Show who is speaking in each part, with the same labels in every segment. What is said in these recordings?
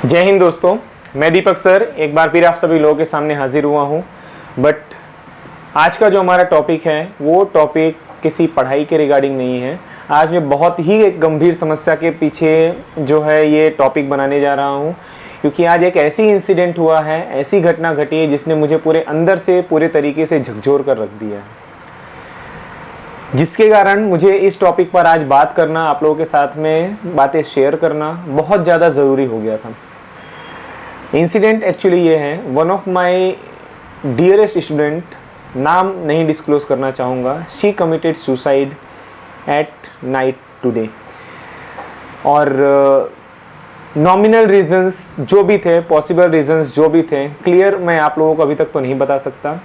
Speaker 1: जय हिंद दोस्तों, मैं दीपक सर एक बार फिर आप सभी लोगों के सामने हाजिर हुआ हूँ। बट आज का जो हमारा टॉपिक है वो टॉपिक किसी पढ़ाई के रिगार्डिंग नहीं है। आज मैं बहुत ही एक गंभीर समस्या के पीछे जो है ये टॉपिक बनाने जा रहा हूँ, क्योंकि आज एक ऐसी इंसिडेंट हुआ है, ऐसी घटना घटी है जिसने मुझे पूरे अंदर से पूरे तरीके से झकझोर कर रख दिया है, जिसके कारण मुझे इस टॉपिक पर आज बात करना, आप लोगों के साथ में बातें शेयर करना बहुत ज़्यादा ज़रूरी हो गया था। इंसिडेंट एक्चुअली ये है, one of my dearest student, नाम नहीं डिस्क्लोज करना चाहूँगा, she committed suicide at night today. और नॉमिनल रीजंस जो भी थे, पॉसिबल रीजंस जो भी थे, क्लियर मैं आप लोगों को अभी तक तो नहीं बता सकता,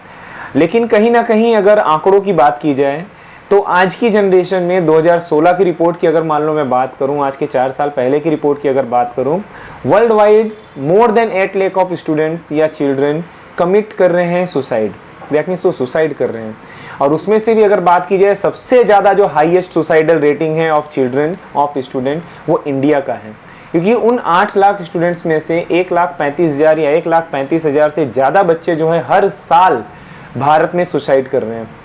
Speaker 1: लेकिन कहीं ना कहीं अगर आंकड़ों की बात की जाए तो आज की जनरेशन में 2016 की रिपोर्ट की अगर मान लो मैं बात करूं, आज के 4 साल पहले की रिपोर्ट की अगर बात करूं, world wide more than 8 lakh of students या चिल्ड्रन कमिट कर रहे हैं सुसाइड, दैट मीन्स वो सुसाइड कर रहे हैं। और उसमें से भी अगर बात की जाए सबसे ज़्यादा जो हाईएस्ट सुसाइडल रेटिंग है ऑफ चिल्ड्रन ऑफ स्टूडेंट वो इंडिया का है, क्योंकि उन 8 लाख स्टूडेंट्स में से 1,35,000 या 1,35,000 से ज़्यादा बच्चे जो है हर साल भारत में सुसाइड कर रहे हैं।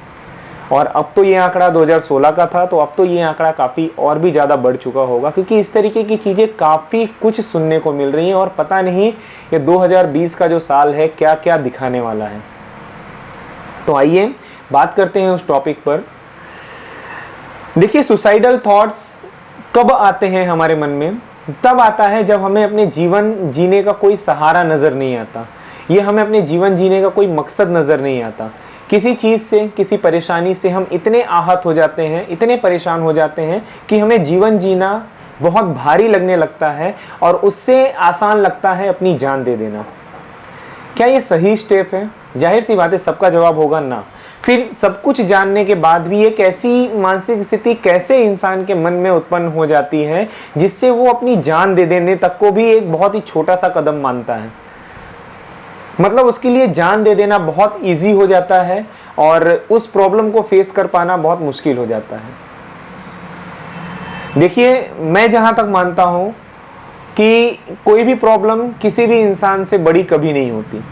Speaker 1: और अब तो ये आंकड़ा 2016 का था, तो अब तो ये आंकड़ा काफ़ी और भी ज़्यादा बढ़ चुका होगा, क्योंकि इस तरीके की चीज़ें काफ़ी कुछ सुनने को मिल रही हैं और पता नहीं ये 2020 का जो साल है क्या क्या दिखाने वाला है। तो आइए बात करते हैं उस टॉपिक पर। देखिए, सुसाइडल थॉट्स कब आते हैं हमारे मन में? तब आता है जब हमें अपने जीवन जीने का कोई सहारा नज़र नहीं आता, ये हमें अपने जीवन जीने का कोई मकसद नज़र नहीं आता। किसी चीज़ से, किसी परेशानी से हम इतने आहत हो जाते हैं, इतने परेशान हो जाते हैं कि हमें जीवन जीना बहुत भारी लगने लगता है और उससे आसान लगता है अपनी जान दे देना। क्या ये सही स्टेप है? जाहिर सी बात है सबका जवाब होगा ना। फिर सब कुछ जानने के बाद भी एक ऐसी मानसिक स्थिति कैसे इंसान के मन में उत्पन्न हो जाती है जिससे वो अपनी जान दे देने तक को भी एक बहुत ही छोटा सा कदम मानता है। मतलब उसके लिए जान दे देना बहुत इजी हो जाता है और उस प्रॉब्लम को फेस कर पाना बहुत मुश्किल हो जाता है। देखिए, मैं जहां तक मानता हूं कि कोई भी प्रॉब्लम किसी भी इंसान से बड़ी कभी नहीं होती।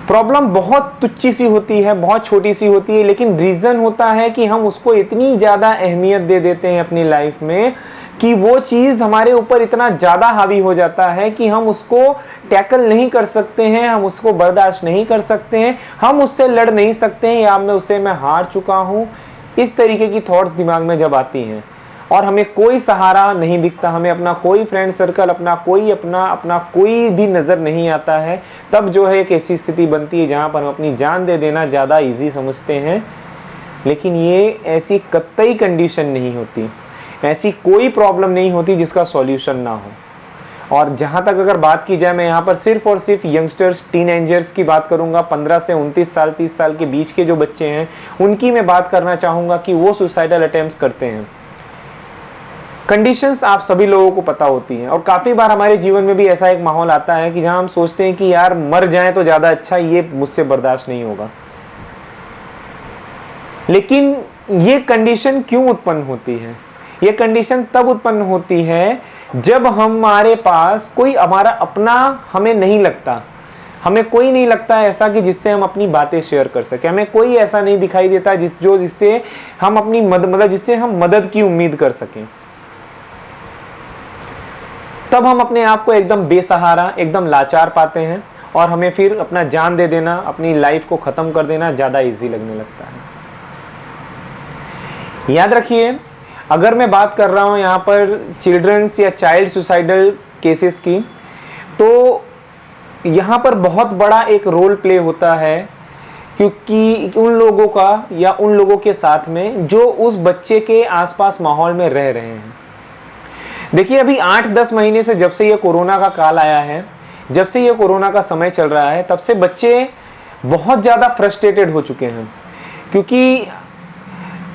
Speaker 1: प्रॉब्लम बहुत तुच्छ सी होती है, बहुत छोटी सी होती है, लेकिन रीज़न होता है कि हम उसको इतनी ज़्यादा अहमियत दे देते हैं अपनी लाइफ में कि वो चीज़ हमारे ऊपर इतना ज़्यादा हावी हो जाता है कि हम उसको टैकल नहीं कर सकते हैं, हम उसको बर्दाश्त नहीं कर सकते हैं, हम उससे लड़ नहीं सकते हैं, या मैं हार चुका हूँ। इस तरीके की थॉट्स दिमाग में जब आती हैं और हमें कोई सहारा नहीं दिखता, हमें अपना कोई फ्रेंड सर्कल, अपना कोई भी नज़र नहीं आता है, तब जो है एक ऐसी स्थिति बनती है जहाँ पर हम अपनी जान दे देना ज़्यादा ईजी समझते हैं। लेकिन ये ऐसी कतई कंडीशन नहीं होती, ऐसी कोई प्रॉब्लम नहीं होती जिसका सॉल्यूशन ना हो। और जहाँ तक अगर बात की जाए, मैं यहाँ पर सिर्फ और सिर्फ यंगस्टर्स, टीनेजर्स की बात करूँगा, 15 से 29 साल 30 साल के बीच के जो बच्चे हैं उनकी मैं बात करना चाहूँगा कि वो सुसाइडल अटेम्प्ट्स करते हैं। कंडीशंस आप सभी लोगों को पता होती हैं और काफ़ी बार हमारे जीवन में भी ऐसा एक माहौल आता है कि जहाँ हम सोचते हैं कि यार मर जाएं तो ज़्यादा अच्छा, ये मुझसे बर्दाश्त नहीं होगा। लेकिन ये कंडीशन क्यों उत्पन्न होती है? ये कंडीशन तब उत्पन्न होती है जब हमारे पास कोई हमारा अपना हमें नहीं लगता, हमें कोई नहीं लगता ऐसा कि जिससे हम अपनी बातें शेयर कर सकें, हमें कोई ऐसा नहीं दिखाई देता जिससे हम अपनी जिससे हम मदद की उम्मीद कर सकें। तब हम अपने आप को एकदम बेसहारा, एकदम लाचार पाते हैं और हमें फिर अपना जान दे देना, अपनी लाइफ को ख़त्म कर देना ज़्यादा इजी लगने लगता है। याद रखिए, अगर मैं बात कर रहा हूँ यहाँ पर चिल्ड्रंस या चाइल्ड सुसाइडल केसेस की, तो यहाँ पर बहुत बड़ा एक रोल प्ले होता है, क्योंकि उन लोगों का या उन लोगों के साथ में जो उस बच्चे के आसपास माहौल में रह रहे हैं। देखिए, अभी 8-10 महीने से जब से ये कोरोना का काल आया है, जब से ये कोरोना का समय चल रहा है, तब से बच्चे बहुत ज़्यादा फ्रस्ट्रेटेड हो चुके हैं, क्योंकि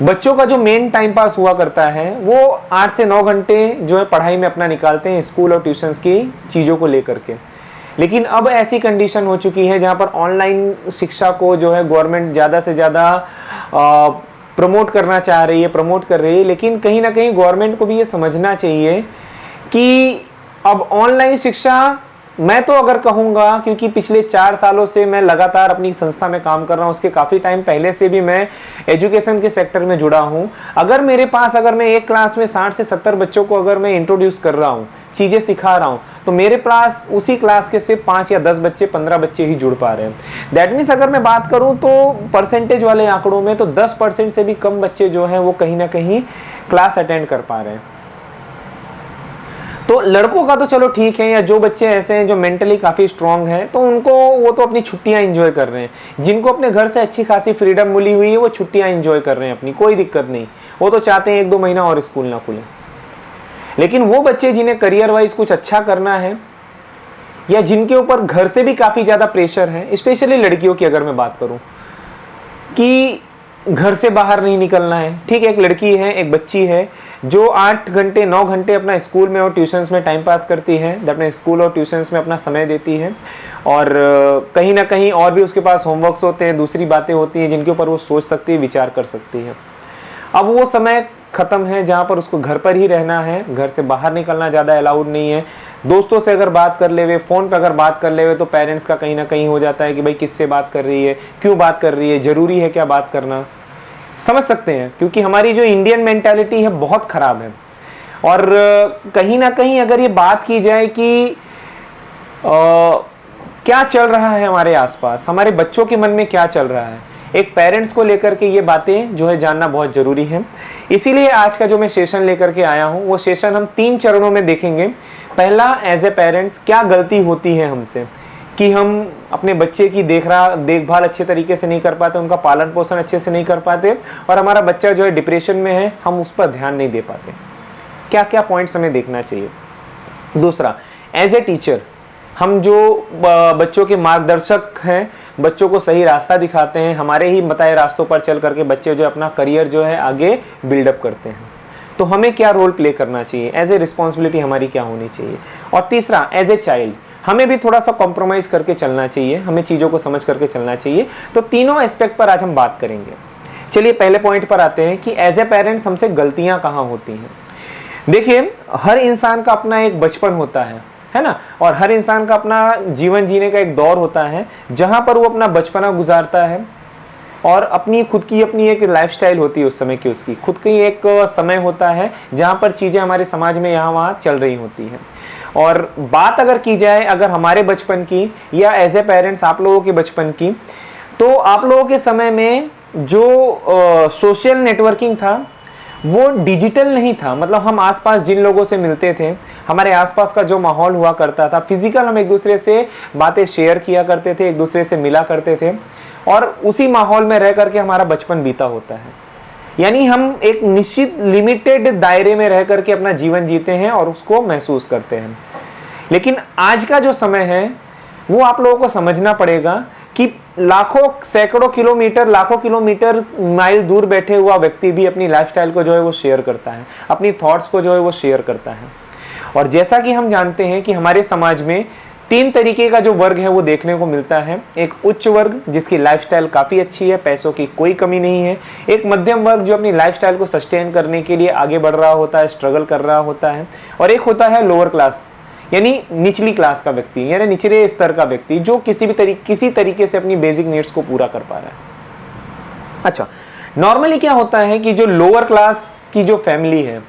Speaker 1: बच्चों का जो मेन टाइम पास हुआ करता है वो 8 से 9 घंटे जो है पढ़ाई में अपना निकालते हैं, स्कूल और ट्यूशन्स की चीज़ों को लेकर के। लेकिन अब ऐसी कंडीशन हो चुकी है जहाँ पर ऑनलाइन शिक्षा को जो है गवर्नमेंट ज़्यादा से ज़्यादा प्रमोट करना चाह रही है, प्रमोट कर रही है। लेकिन कहीं ना कहीं गवर्नमेंट को भी ये समझना चाहिए कि अब ऑनलाइन शिक्षा मैं तो अगर कहूँगा, क्योंकि पिछले 4 सालों से मैं लगातार अपनी संस्था में काम कर रहा हूँ, उसके काफ़ी टाइम पहले से भी मैं एजुकेशन के सेक्टर में जुड़ा हूँ। अगर मेरे पास, अगर मैं एक क्लास में 60 से 70 बच्चों को अगर मैं इंट्रोड्यूस कर रहा हूँ, चीज़ें सिखा रहा हूँ, तो मेरे पास उसी क्लास के सिर्फ 5 या 10 बच्चे, 15 बच्चे ही जुड़ पा रहे हैं। दैट मीन्स अगर मैं बात करूँ तो परसेंटेज वाले आंकड़ों में तो 10% से भी कम बच्चे जो हैं वो कहीं ना कहीं क्लास अटेंड कर पा रहे हैं। तो लड़कों का तो चलो ठीक है, या जो बच्चे ऐसे हैं जो मेंटली काफ़ी स्ट्रांग हैं, तो उनको, वो तो अपनी छुट्टियां एंजॉय कर रहे हैं। जिनको अपने घर से अच्छी खासी फ्रीडम मिली हुई है वो छुट्टियां एंजॉय कर रहे हैं अपनी, कोई दिक्कत नहीं। वो तो चाहते हैं 1-2 महीना और स्कूल ना खुले। लेकिन वो बच्चे जिन्हें करियर वाइज कुछ अच्छा करना है, या जिनके ऊपर घर से भी काफ़ी ज़्यादा प्रेशर है, स्पेशली लड़कियों की अगर मैं बात करूँ कि घर से बाहर नहीं निकलना है। ठीक है, एक लड़की है, एक बच्ची है जो 8 घंटे 9 घंटे अपना स्कूल में और ट्यूशन्स में टाइम पास करती है, अपने स्कूल और ट्यूशन्स में अपना समय देती है, और कहीं ना कहीं और भी उसके पास होमवर्क्स होते हैं, दूसरी बातें होती हैं जिनके ऊपर वो सोच सकती है, विचार कर सकती है। अब वो समय ख़त्म है जहाँ पर उसको घर पर ही रहना है, घर से बाहर निकलना ज़्यादा अलाउड नहीं है। दोस्तों से अगर बात कर ले, फ़ोन पर अगर बात कर ले, तो पेरेंट्स का कहीं ना कहीं हो जाता है कि भाई किससे बात कर रही है, क्यों बात कर रही है, ज़रूरी है क्या बात करना। समझ सकते हैं, क्योंकि हमारी जो इंडियन मेंटालिटी है बहुत ख़राब है। और कहीं ना कहीं अगर ये बात की जाए कि क्या चल रहा है हमारे आसपास, हमारे बच्चों के मन में क्या चल रहा है, एक पेरेंट्स को लेकर के ये बातें जो है जानना बहुत ज़रूरी है। इसीलिए आज का जो मैं सेशन लेकर के आया हूँ, वो सेशन हम 3 चरणों में देखेंगे। पहला, एज ए पेरेंट्स क्या गलती होती है हमसे कि हम अपने बच्चे की देखभाल अच्छे तरीके से नहीं कर पाते, उनका पालन पोषण अच्छे से नहीं कर पाते, और हमारा बच्चा जो है डिप्रेशन में है, हम उस पर ध्यान नहीं दे पाते। क्या क्या पॉइंट्स हमें देखना चाहिए। दूसरा, एज ए टीचर हम जो बच्चों के मार्गदर्शक हैं, बच्चों को सही रास्ता दिखाते हैं, हमारे ही बताए रास्तों पर चल करके बच्चे जो अपना करियर जो है आगे बिल्डअप करते हैं, तो हमें क्या रोल प्ले करना चाहिए, एज ए रिस्पॉन्सिबिलिटी हमारी क्या होनी चाहिए। और तीसरा, एज ए चाइल्ड हमें भी थोड़ा सा कॉम्प्रोमाइज़ करके चलना चाहिए, हमें चीज़ों को समझ करके चलना चाहिए। तो तीनों एस्पेक्ट पर आज हम बात करेंगे। चलिए पहले पॉइंट पर आते हैं कि एज ए पेरेंट्स हमसे गलतियां कहाँ होती हैं। देखिए, हर इंसान का अपना एक बचपन होता है ना, और हर इंसान का अपना जीवन जीने का एक दौर होता है जहाँ पर वो अपना बचपना गुजारता है, और अपनी खुद की अपनी एक लाइफस्टाइल होती है उस समय की, उसकी खुद की एक समय होता है जहाँ पर चीज़ें हमारे समाज में यहाँ वहाँ चल रही होती हैं। और बात अगर की जाए अगर हमारे बचपन की या एज ए पेरेंट्स आप लोगों के बचपन की, तो आप लोगों के समय में जो सोशल नेटवर्किंग था वो डिजिटल नहीं था। मतलब हम आसपास जिन लोगों से मिलते थे, हमारे आसपास का जो माहौल हुआ करता था, फिजिकल हम एक दूसरे से बातें शेयर किया करते थे, एक दूसरे से मिला करते थे, और उसी माहौल में रह करके हमारा बचपन बीता होता है। यानी हम एक निश्चित लिमिटेड दायरे में रह करके अपना जीवन जीते हैं और उसको महसूस करते हैं। लेकिन आज का जो समय है वो आप लोगों को समझना पड़ेगा कि लाखों सैकड़ों किलोमीटर, लाखों किलोमीटर माइल दूर बैठे हुआ व्यक्ति भी अपनी लाइफस्टाइल को जो है वो शेयर करता है, अपनी थॉट्स को जो है वो शेयर करता है। और जैसा कि हम जानते हैं कि हमारे समाज में 3 तरीके का जो वर्ग है वो देखने को मिलता है। एक उच्च वर्ग जिसकी लाइफस्टाइल काफ़ी अच्छी है, पैसों की कोई कमी नहीं है। एक मध्यम वर्ग जो अपनी लाइफस्टाइल को सस्टेन करने के लिए आगे बढ़ रहा होता है, स्ट्रगल कर रहा होता है। और एक होता है लोअर क्लास, यानी निचली क्लास का व्यक्ति, यानी निचले स्तर का व्यक्ति जो किसी तरीके से अपनी बेसिक नीड्स को पूरा कर पा रहा है। अच्छा, नॉर्मली क्या होता है कि जो लोअर क्लास की जो फैमिली है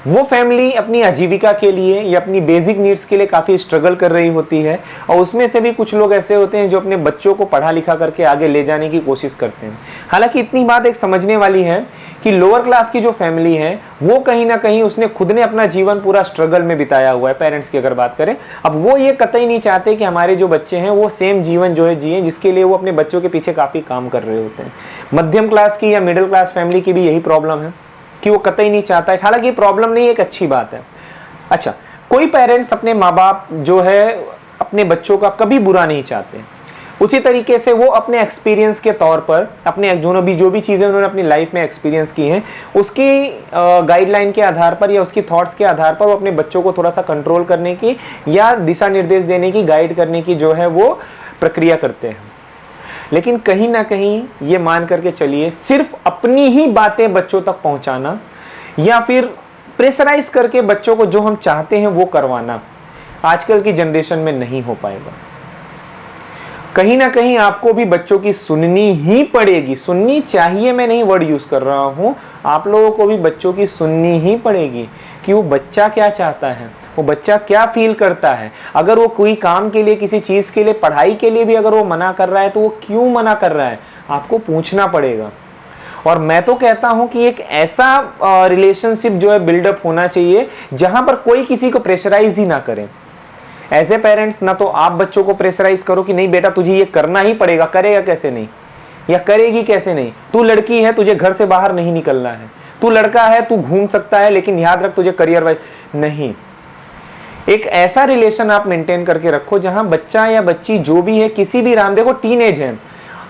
Speaker 1: वो फैमिली अपनी आजीविका के लिए या अपनी बेसिक नीड्स के लिए काफ़ी स्ट्रगल कर रही होती है, और उसमें से भी कुछ लोग ऐसे होते हैं जो अपने बच्चों को पढ़ा लिखा करके आगे ले जाने की कोशिश करते हैं। हालांकि इतनी बात एक समझने वाली है कि लोअर क्लास की जो फैमिली है वो कहीं ना कहीं उसने खुद ने अपना जीवन पूरा स्ट्रगल में बिताया हुआ है। पेरेंट्स की अगर बात करें, अब वो ये कतई नहीं चाहते कि हमारे जो बच्चे हैं वो सेम जीवन जो है जिए, जिसके लिए वो अपने बच्चों के पीछे काफ़ी काम कर रहे होते हैं। मध्यम क्लास की या मिडिल क्लास फैमिली की भी यही प्रॉब्लम है कि वो कतई नहीं चाहता है। हालांकि प्रॉब्लम नहीं, एक अच्छी बात है। अच्छा, कोई पेरेंट्स अपने माँ बाप जो है अपने बच्चों का कभी बुरा नहीं चाहते, उसी तरीके से वो अपने एक्सपीरियंस के तौर पर अपने जो भी चीज़ें उन्होंने अपनी लाइफ में एक्सपीरियंस की हैं उसकी गाइडलाइन के आधार पर या उसकी थॉट्स के आधार पर वो अपने बच्चों को थोड़ा सा कंट्रोल करने की या दिशा निर्देश देने की, गाइड करने की जो है वो प्रक्रिया करते हैं। लेकिन कहीं ना कहीं ये मान करके चलिए, सिर्फ अपनी ही बातें बच्चों तक पहुंचाना या फिर प्रेशराइज करके बच्चों को जो हम चाहते हैं वो करवाना, आजकल की जनरेशन में नहीं हो पाएगा। कहीं ना कहीं आपको भी बच्चों की सुननी ही पड़ेगी, सुननी चाहिए, मैं नहीं वर्ड यूज कर रहा हूं, आप लोगों को भी बच्चों की सुननी ही पड़ेगी कि वो बच्चा क्या चाहता है, वो बच्चा क्या फील करता है। अगर वो कोई काम के लिए, किसी चीज के लिए, पढ़ाई के लिए भी अगर वो मना कर रहा है तो वो क्यों मना कर रहा है, आपको पूछना पड़ेगा। और मैं तो कहता हूं कि एक ऐसा रिलेशनशिप जो है बिल्डअप होना चाहिए जहां पर कोई किसी को प्रेशराइज ही ना करे। एज ए पेरेंट्स ना तो आप बच्चों को प्रेशराइज करो कि नहीं बेटा तुझे ये करना ही पड़ेगा, करेगा कैसे नहीं या करेगी कैसे नहीं, तू लड़की है तुझे घर से बाहर नहीं निकलना है, तू लड़का है तू घूम सकता है लेकिन याद रख तुझे करियर वाइज नहीं। एक ऐसा रिलेशन आप मेंटेन करके रखो जहां बच्चा या बच्ची जो भी है किसी भी राम, देखो टीनेज है,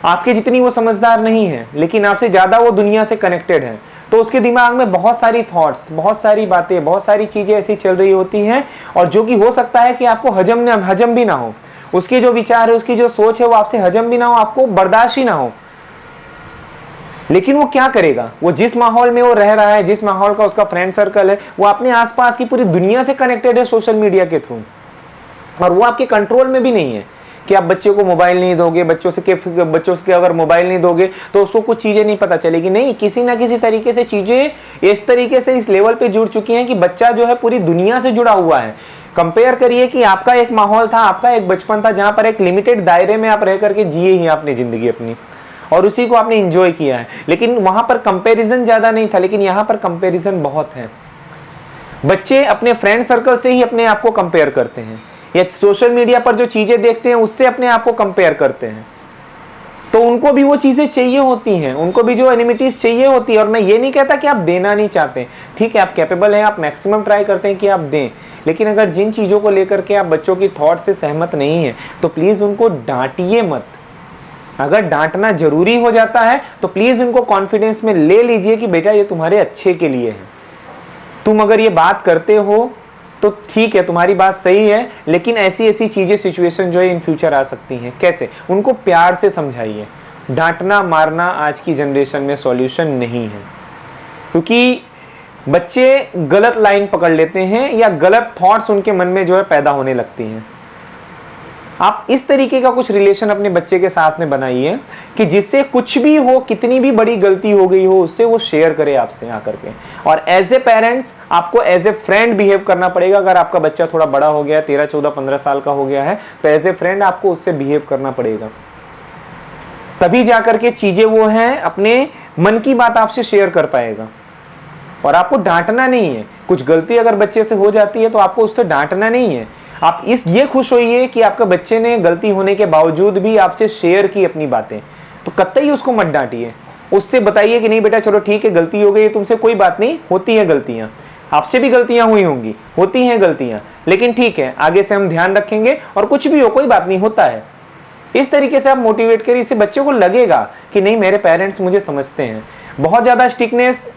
Speaker 1: आपके जितनी वो समझदार नहीं है लेकिन आपसे ज्यादा वो दुनिया से कनेक्टेड है, तो उसके दिमाग में बहुत सारी थॉट्स, बहुत सारी बातें, बहुत सारी चीजें ऐसी चल रही होती हैं और जो कि हो सकता है कि आपको हजम भी ना हो, उसके जो विचार है, उसकी जो सोच है वो आपसे हजम भी ना हो, आपको बर्दाश्त ही ना हो। लेकिन वो क्या करेगा, वो जिस माहौल में वो रह रहा है, जिस माहौल का उसका फ्रेंड सर्कल है, वो अपने आसपास की पूरी दुनिया से कनेक्टेड है सोशल मीडिया के थ्रू, और वो आपके कंट्रोल में भी नहीं है कि आप बच्चे को मोबाइल नहीं दोगे, बच्चों से अगर मोबाइल नहीं दोगे तो उसको कुछ चीजें नहीं पता चलेगी। नहीं, किसी ना किसी तरीके से चीजें इस तरीके से इस लेवल पे जुड़ चुकी हैं कि बच्चा जो है पूरी दुनिया से जुड़ा हुआ है। कंपेयर करिए कि आपका एक माहौल था, आपका एक बचपन था जहां पर एक लिमिटेड दायरे में आप रह करके जिए ही आपने जिंदगी अपनी और उसी को आपने एंजॉय किया है, लेकिन वहां पर कंपैरिजन ज्यादा नहीं था, लेकिन यहाँ पर कंपैरिजन बहुत है। बच्चे अपने फ्रेंड सर्कल से ही अपने आप को कंपेयर करते हैं या सोशल मीडिया पर जो चीजें देखते हैं उससे अपने आप को कंपेयर करते हैं, तो उनको भी वो चीजें चाहिए होती हैं, उनको भी जो एनिमिटीज चाहिए होती है। और मैं ये नहीं कहता कि आप देना नहीं चाहते, ठीक है आप कैपेबल हैं, आप मैक्सिमम ट्राई करते हैं कि आप दें, लेकिन अगर जिन चीजों को लेकर के आप बच्चों की थॉट से सहमत नहीं है तो प्लीज उनको डांटिए मत। अगर डांटना जरूरी हो जाता है तो प्लीज उनको कॉन्फिडेंस में ले लीजिए कि बेटा ये तुम्हारे अच्छे के लिए है, तुम अगर ये बात करते हो तो ठीक है, तुम्हारी बात सही है, लेकिन ऐसी ऐसी चीजें, सिचुएशन जो है इन फ्यूचर आ सकती हैं। कैसे, उनको प्यार से समझाइए। डांटना मारना आज की जनरेशन में सॉल्यूशन नहीं है, क्योंकि बच्चे गलत लाइन पकड़ लेते हैं या गलत थॉट्स उनके मन में जो है पैदा होने लगती हैं। आप इस तरीके का कुछ रिलेशन अपने बच्चे के साथ में बनाइए कि जिससे कुछ भी हो, कितनी भी बड़ी गलती हो गई हो, उससे वो शेयर करे आपसे आकर के। और एज ए पेरेंट्स आपको एज ए फ्रेंड बिहेव करना पड़ेगा। अगर आपका बच्चा थोड़ा बड़ा हो गया, 13, 14, 15 साल का हो गया है, तो एज ए फ्रेंड आपको उससे बिहेव करना पड़ेगा, तभी जाकर के चीजें वो हैं अपने मन की बात आपसे शेयर कर पाएगा। और आपको डांटना नहीं है, कुछ गलती अगर बच्चे से हो जाती है तो आपको उससे डांटना नहीं है, आप ये खुश होइए कि आपका बच्चे ने गलती होने के बावजूद भी आपसे शेयर की अपनी बातें, तो कतई उसको मत डांटिए, उससे बताइए कि नहीं बेटा चलो ठीक है गलती हो गई, तुमसे कोई बात नहीं, होती है गलतियां, आपसे भी गलतियां हुई होंगी, होती हैं गलतियां, लेकिन ठीक है आगे से हम ध्यान रखेंगे और कुछ भी हो कोई बात नहीं, होता है। इस तरीके से आप मोटिवेट करिए, इससे बच्चे को लगेगा कि नहीं मेरे पेरेंट्स मुझे समझते हैं। बहुत ज्यादा स्ट्रिक्टनेस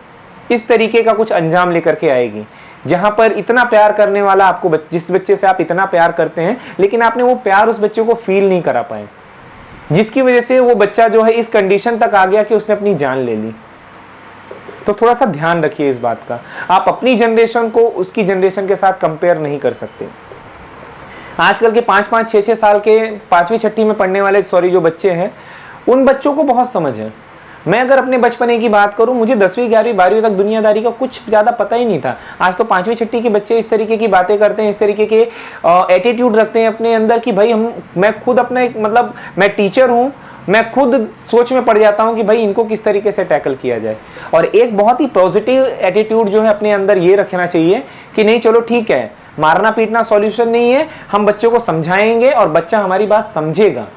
Speaker 1: इस तरीके का कुछ अंजाम लेकर के आएगी, जहां पर इतना प्यार करने वाला आपको जिस बच्चे से आप इतना प्यार करते हैं, लेकिन आपने वो प्यार उस बच्चे को फील नहीं करा पाए, जिसकी वजह से वो बच्चा जो है इस कंडीशन तक आ गया कि उसने अपनी जान ले ली। तो थोड़ा सा ध्यान रखिए इस बात का। आप अपनी जनरेशन को उसकी जनरेशन के साथ कंपेयर नहीं कर सकते। आजकल के 5-5, 6-6 साल के 5वीं 6ठी में पढ़ने वाले जो बच्चे हैं, उन बच्चों को बहुत समझ है। मैं अगर अपने बचपने की बात करूं, मुझे 10वीं 11वीं 12वीं तक दुनियादारी का कुछ ज्यादा पता ही नहीं था। आज तो 5वीं 6ठी के बच्चे इस तरीके की बातें करते हैं, इस तरीके के एटीट्यूड रखते हैं अपने अंदर कि भाई मैं खुद अपने मतलब मैं टीचर हूं, मैं खुद सोच में पड़ जाता हूं कि भाई इनको किस तरीके से टैकल किया जाए। और एक बहुत ही पॉजिटिव एटीट्यूड जो है अपने अंदर ये रखना चाहिए कि नहीं चलो ठीक है, मारना पीटना सॉल्यूशन नहीं है, हम बच्चों को समझाएंगे और बच्चा हमारी बात समझेगा,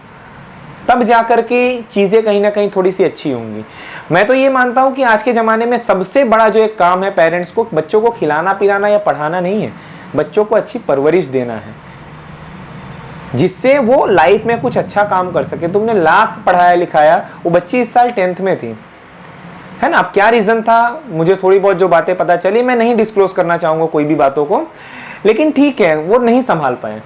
Speaker 1: तब जाकर के चीजें कहीं ना कहीं थोड़ी सी अच्छी होंगी। मैं तो ये मानता हूं कि आज के जमाने में सबसे बड़ा जो एक काम है पेरेंट्स को, बच्चों को खिलाना पिलाना या पढ़ाना नहीं है, बच्चों को अच्छी परवरिश देना है, जिससे वो लाइफ में कुछ अच्छा काम कर सके। तुमने लाख पढ़ाया लिखाया, वो बच्ची इस साल 10th में थी, है ना। अब क्या रीजन था, मुझे थोड़ी बहुत जो बातें पता चली, मैं नहीं डिस्क्लोज करना चाहूंगा कोई भी बातों को, लेकिन ठीक है वो नहीं संभाल पाए।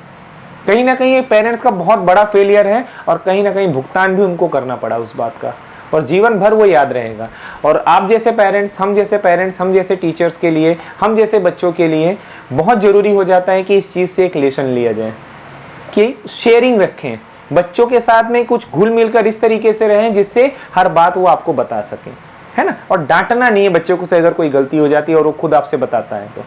Speaker 1: कहीं ना कहीं पेरेंट्स का बहुत बड़ा फेलियर है और कहीं ना कहीं भुगतान भी उनको करना पड़ा उस बात का। और जीवन भर वो याद रहेगा। और आप जैसे पेरेंट्स, हम जैसे पेरेंट्स, हम जैसे टीचर्स के लिए, हम जैसे बच्चों के लिए बहुत ज़रूरी हो जाता है कि इस चीज़ से एक लेसन लिया जाए कि शेयरिंग रखें, बच्चों के साथ में कुछ घुल मिलकर इस तरीके से रहें जिससे हर बात वो आपको बता सकें, है ना। और डांटना नहीं है बच्चों को से, अगर कोई गलती हो जाती है और वो खुद आपसे बताता है तो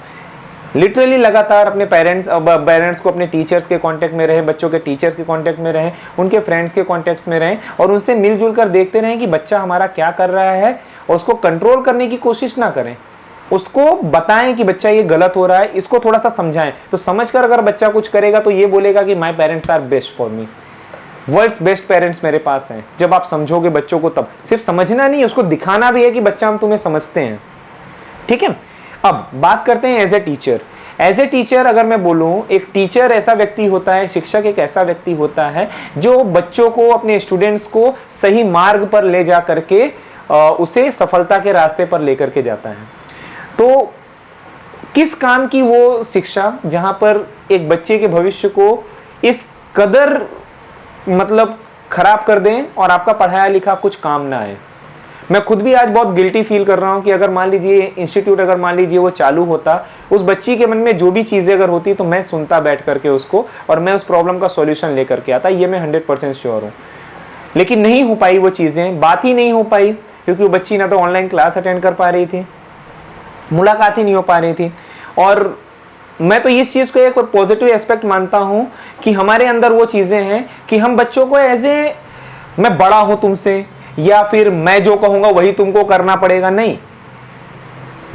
Speaker 1: लिटरली लगातार अपने पेरेंट्स को अपने टीचर्स के कांटेक्ट में रहे, बच्चों के टीचर्स के कांटेक्ट में रहें, उनके फ्रेंड्स के कांटेक्ट्स में रहें और उनसे मिलजुल कर देखते रहें कि बच्चा हमारा क्या कर रहा है और उसको कंट्रोल करने की कोशिश ना करें, उसको बताएं कि बच्चा ये गलत हो रहा है, इसको थोड़ा सा समझाएं। तो समझकर अगर बच्चा कुछ करेगा तो ये बोलेगा कि my parents are best for me, world's best parents मेरे पास हैं। जब आप समझोगे बच्चों को, तब सिर्फ समझना नहीं, उसको दिखाना भी है कि बच्चा हम तुम्हें समझते हैं, ठीक है। अब बात करते हैं as a teacher. As a teacher अगर मैं बोलूं, एक टीचर ऐसा व्यक्ति होता है, शिक्षक एक ऐसा व्यक्ति होता है जो बच्चों को, अपने स्टूडेंट्स को सही मार्ग पर ले जा करके उसे सफलता के रास्ते पर लेकर के जाता है। तो किस काम की वो शिक्षा जहां पर एक बच्चे के भविष्य को इस कदर मतलब खराब कर दें और आपका पढ़ाया लिखा कुछ काम ना आए। मैं खुद भी आज बहुत गिल्टी फील कर रहा हूं कि अगर मान लीजिए इंस्टीट्यूट, अगर मान लीजिए वो चालू होता, उस बच्ची के मन में जो भी चीज़ें अगर होती तो मैं सुनता बैठ करके उसको और मैं उस प्रॉब्लम का सॉल्यूशन लेकर के आता, ये मैं 100% श्योर हूँ। लेकिन नहीं हो पाई वो चीज़ें, बात ही नहीं हो पाई, क्योंकि वो बच्ची ना तो ऑनलाइन क्लास अटेंड कर पा रही थी, मुलाकात ही नहीं हो पा रही थी। और मैं तो इस चीज़ को एक पॉजिटिव एस्पेक्ट मानता हूं कि हमारे अंदर वो चीज़ें हैं कि हम बच्चों को एज ए मैं बड़ा हूं तुमसे या फिर मैं जो कहूंगा वही तुमको करना पड़ेगा, नहीं।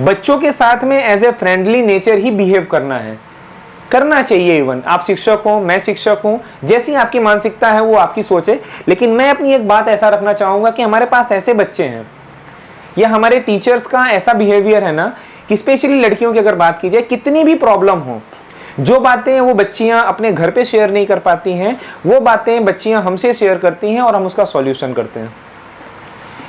Speaker 1: बच्चों के साथ में एज ए फ्रेंडली नेचर ही बिहेव करना चाहिए। इवन आप शिक्षक हो, मैं शिक्षक हूं, जैसी आपकी मानसिकता है वो आपकी सोच है। लेकिन मैं अपनी एक बात ऐसा रखना चाहूंगा कि हमारे पास ऐसे बच्चे हैं या हमारे टीचर्स का ऐसा बिहेवियर है ना कि स्पेशली लड़कियों की अगर बात की जाए, कितनी भी प्रॉब्लम हो, जो बातें वो बच्चियां अपने घर पे शेयर नहीं कर पाती हैं, वो बातें बच्चियां हमसे शेयर करती हैं और हम उसका सॉल्यूशन करते हैं।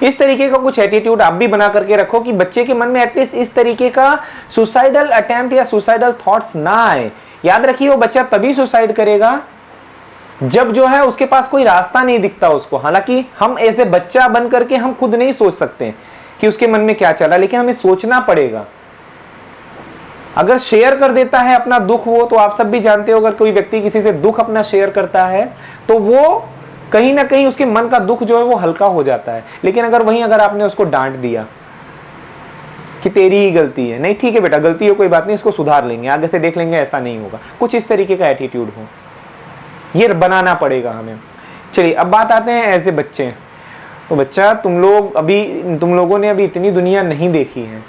Speaker 1: इस तरीके का कुछ एटीट्यूड आप भी बना करके रखो कि बच्चे के मन में एटलीस्ट इस तरीके का सुसाइडल अटेम्प्ट या सुसाइडल थॉट्स ना आए। याद रखिए, वो बच्चा तभी सुसाइड करेगा जब जो है उसके पास कोई रास्ता नहीं दिखता उसको। हालांकि हम ऐसे बच्चा बन करके हम खुद नहीं सोच सकते कि उसके मन में क्या चला, लेकिन हमें सोचना पड़ेगा। अगर शेयर कर देता है अपना दुख वो, तो आप सब भी जानते हो, अगर कोई व्यक्ति किसी से दुख अपना शेयर करता है तो वो कहीं ना कहीं उसके मन का दुख जो है वो हल्का हो जाता है। लेकिन अगर आपने उसको डांट दिया कि तेरी ही गलती है, नहीं ठीक है बेटा गलती है कोई बात नहीं, इसको सुधार लेंगे, आगे से देख लेंगे, ऐसा नहीं होगा, कुछ इस तरीके का एटीट्यूड हो, ये बनाना पड़ेगा हमें। चलिए अब बात आते हैं ऐसे बच्चे। तो बच्चा, तुम लोगों ने अभी इतनी दुनिया नहीं देखी है,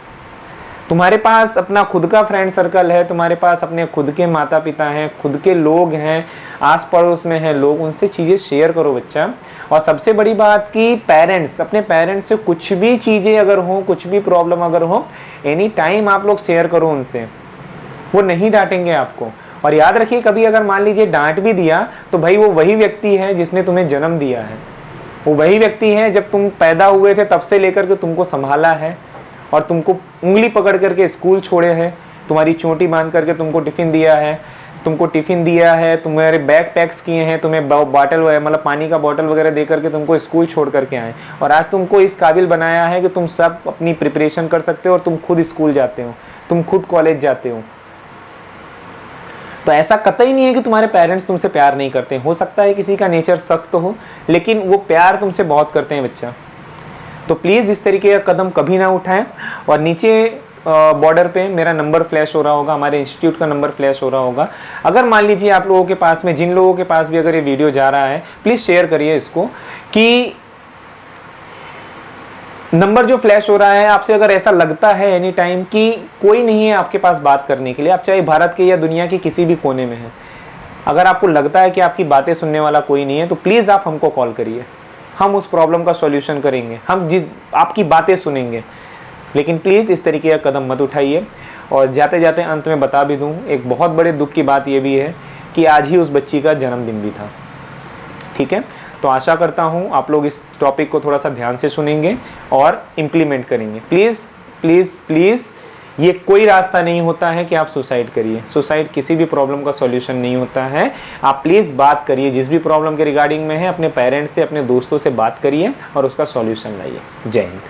Speaker 1: तुम्हारे पास अपना खुद का फ्रेंड सर्कल है, तुम्हारे पास अपने खुद के माता पिता हैं, खुद के लोग हैं, आस पड़ोस में हैं लोग, उनसे चीज़ें शेयर करो बच्चा। और सबसे बड़ी बात कि पेरेंट्स, अपने पेरेंट्स से कुछ भी चीज़ें अगर हो, कुछ भी प्रॉब्लम अगर हो, एनी टाइम आप लोग शेयर करो उनसे, वो नहीं डांटेंगे आपको। और याद रखिए, कभी अगर मान लीजिए डांट भी दिया तो भाई वो वही व्यक्ति है जिसने तुम्हें जन्म दिया है, वो वही व्यक्ति है जब तुम पैदा हुए थे तब से लेकर के तुमको संभाला है और तुमको उंगली पकड़ करके स्कूल छोड़े हैं, तुम्हारी चोटी बांध करके तुमको टिफिन दिया है, तुम्हारे बैग पैक्स किए हैं, तुम्हें बॉटल मतलब पानी का बॉटल वगैरह दे करके तुमको स्कूल छोड़ करके आए, और आज तुमको इस काबिल बनाया है कि तुम सब अपनी प्रिपरेशन कर सकते हो और तुम खुद स्कूल जाते हो, तुम खुद कॉलेज जाते हो। तो ऐसा कतई नहीं है कि तुम्हारे पेरेंट्स तुमसे प्यार नहीं करते। हो सकता है किसी का नेचर सख्त हो, लेकिन वो प्यार तुमसे बहुत करते हैं बच्चा। तो प्लीज़ इस तरीके का कदम कभी ना उठाएं। और नीचे बॉर्डर पे मेरा नंबर फ्लैश हो रहा होगा, हमारे इंस्टीट्यूट का नंबर फ्लैश हो रहा होगा। अगर मान लीजिए आप लोगों के पास में, जिन लोगों के पास भी अगर ये वीडियो जा रहा है, प्लीज़ शेयर करिए इसको कि नंबर जो फ्लैश हो रहा है, आपसे अगर ऐसा लगता है एनी टाइम कि कोई नहीं है आपके पास बात करने के लिए, आप चाहे भारत के या दुनिया के किसी भी कोने में हैं, अगर आपको लगता है कि आपकी बातें सुनने वाला कोई नहीं है, तो प्लीज़ आप हमको कॉल करिए, हम उस प्रॉब्लम का सॉल्यूशन करेंगे, हम आपकी बातें सुनेंगे। लेकिन प्लीज़ इस तरीके का कदम मत उठाइए। और जाते जाते अंत में बता भी दूं, एक बहुत बड़े दुख की बात ये भी है कि आज ही उस बच्ची का जन्मदिन भी था। ठीक है, तो आशा करता हूं आप लोग इस टॉपिक को थोड़ा सा ध्यान से सुनेंगे और इम्प्लीमेंट करेंगे। प्लीज़ प्लीज़ प्लीज़ ये कोई रास्ता नहीं होता है कि आप सुसाइड करिए। सुसाइड किसी भी प्रॉब्लम का सॉल्यूशन नहीं होता है। आप प्लीज़ बात करिए, जिस भी प्रॉब्लम के रिगार्डिंग में है अपने पेरेंट्स से, अपने दोस्तों से बात करिए और उसका सॉल्यूशन लाइए। जय हिंद।